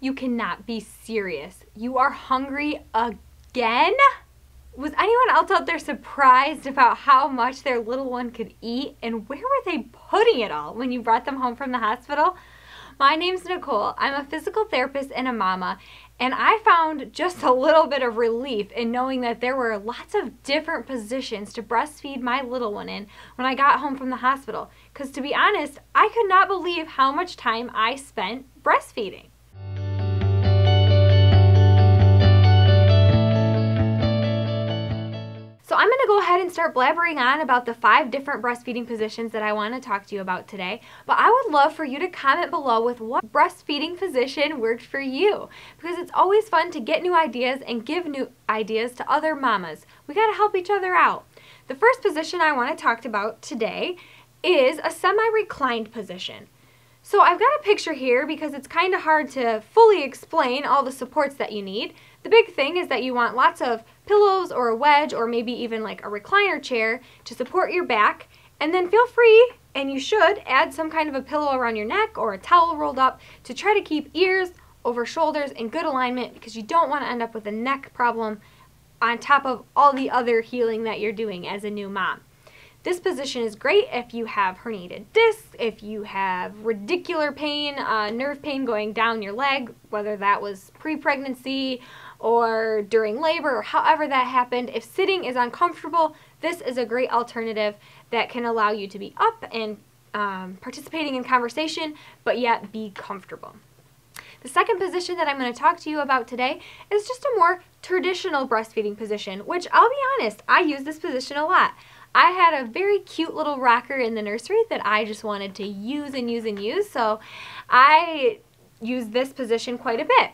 You cannot be serious. You are hungry again? Was anyone else out there surprised about how much their little one could eat, and where were they putting it all when you brought them home from the hospital? My name's Nicole. I'm a physical therapist and a mama, and I found just a little bit of relief in knowing that there were lots of different positions to breastfeed my little one in when I got home from the hospital. Because to be honest, I could not believe how much time I spent breastfeeding. So I'm going to go ahead and start blabbering on about the 5 different breastfeeding positions that I want to talk to you about today. But I would love for you to comment below with what breastfeeding position worked for you, because it's always fun to get new ideas and give new ideas to other mamas. We got to help each other out. The first position I want to talk about today is a semi-reclined position. So I've got a picture here because it's kind of hard to fully explain all the supports that you need. The big thing is that you want lots of pillows or a wedge or maybe even like a recliner chair to support your back, and then feel free, and you should, add some kind of a pillow around your neck or a towel rolled up to try to keep ears over shoulders in good alignment, because you don't want to end up with a neck problem on top of all the other healing that you're doing as a new mom. This position is great if you have herniated discs, if you have radicular pain, nerve pain going down your leg, whether that was pre-pregnancy or during labor or however that happened. If sitting is uncomfortable, this is a great alternative that can allow you to be up and participating in conversation, but yet be comfortable. The second position that I'm going to talk to you about today is just a more traditional breastfeeding position, which I'll be honest, I use this position a lot. I had a very cute little rocker in the nursery that I just wanted to use and use and use, so I use this position quite a bit.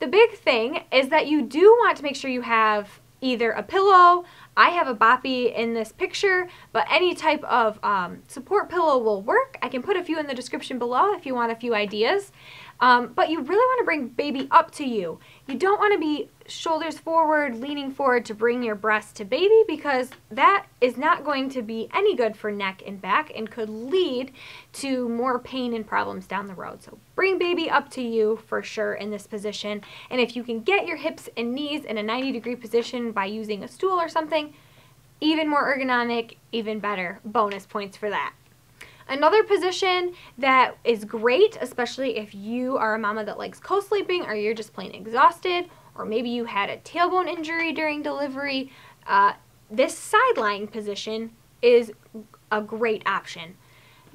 The big thing is that you do want to make sure you have either a pillow. I have a boppy in this picture, but any type of support pillow will work. I can put a few in the description below if you want a few ideas. But you really want to bring baby up to you. You don't want to be shoulders forward, leaning forward to bring your breast to baby, because that is not going to be any good for neck and back and could lead to more pain and problems down the road. So bring baby up to you for sure in this position. And if you can get your hips and knees in a 90-degree position by using a stool or something, even more ergonomic, even better. Bonus points for that. Another position that is great, especially if you are a mama that likes co-sleeping or you're just plain exhausted, or maybe you had a tailbone injury during delivery, this side-lying position is a great option.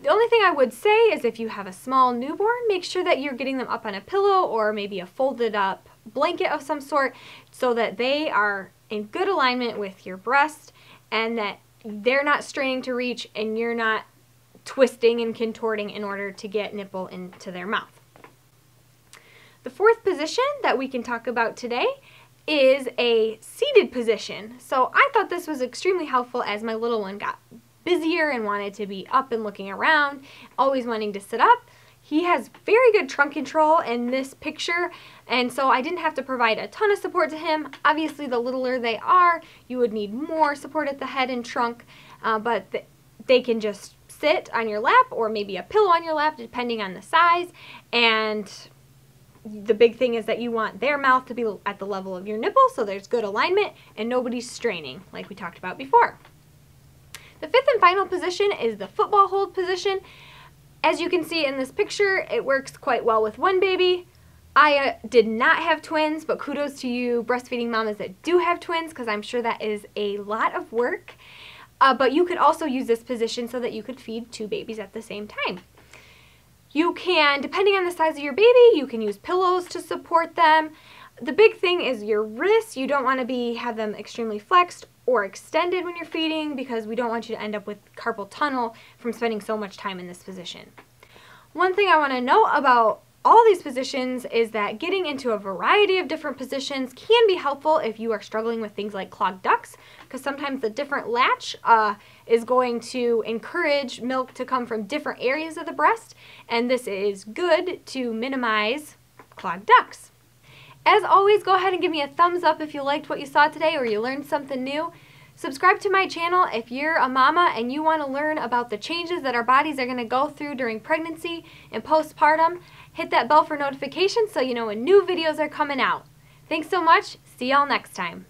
The only thing I would say is if you have a small newborn, make sure that you're getting them up on a pillow or maybe a folded up blanket of some sort so that they are in good alignment with your breast and that they're not straining to reach and you're not twisting and contorting in order to get nipple into their mouth. The fourth position that we can talk about today is a seated position. So I thought this was extremely helpful as my little one got busier and wanted to be up and looking around, always wanting to sit up. He has very good trunk control in this picture, and so I didn't have to provide a ton of support to him. Obviously, the littler they are, you would need more support at the head and trunk, but they can just sit on your lap or maybe a pillow on your lap depending on the size, and the big thing is that you want their mouth to be at the level of your nipple so there's good alignment and nobody's straining like we talked about before. The fifth and final position is the football hold position. As you can see in this picture, it works quite well with one baby. I did not have twins, but kudos to you breastfeeding mamas that do have twins, because I'm sure that is a lot of work. But you could also use this position so that you could feed 2 babies at the same time. You can, depending on the size of your baby, you can use pillows to support them. The big thing is your wrists. You don't want to have them extremely flexed or extended when you're feeding, because we don't want you to end up with carpal tunnel from spending so much time in this position. One thing I want to note about all these positions is that getting into a variety of different positions can be helpful if you are struggling with things like clogged ducts, because sometimes the different latch is going to encourage milk to come from different areas of the breast, and this is good to minimize clogged ducts. As always, go ahead and give me a thumbs up if you liked what you saw today or you learned something new. Subscribe to my channel if you're a mama and you want to learn about the changes that our bodies are going to go through during pregnancy and postpartum. Hit that bell for notifications so you know when new videos are coming out. Thanks so much. See y'all next time.